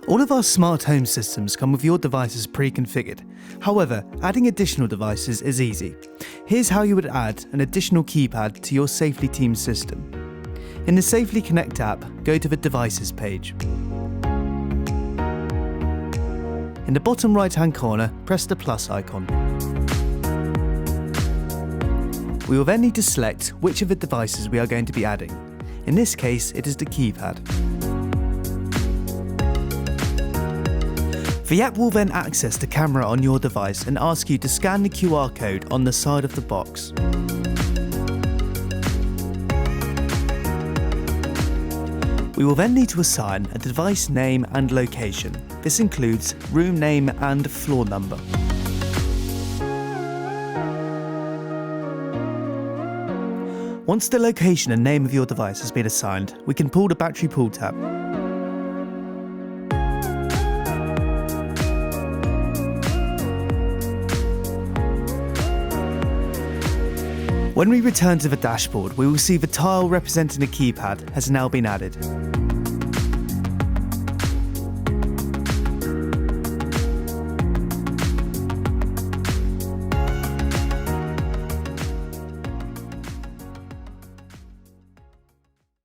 All of our smart home systems come with your devices pre-configured. However, adding additional devices is easy. Here's how you would add an additional keypad to your SafelyTeam system. In the Safely Connect app, go to the Devices page. In the bottom right-hand corner, press the plus icon. We will then need to select which of the devices we are going to be adding. In this case, it is the keypad. The app will then access the camera on your device and ask you to scan the QR code on the side of the box. We will then need to assign a device name and location. This includes room name and floor number. Once the location and name of your device has been assigned, we can pull the battery pull tab. When we return to the dashboard, we will see the tile representing the keypad has now been added.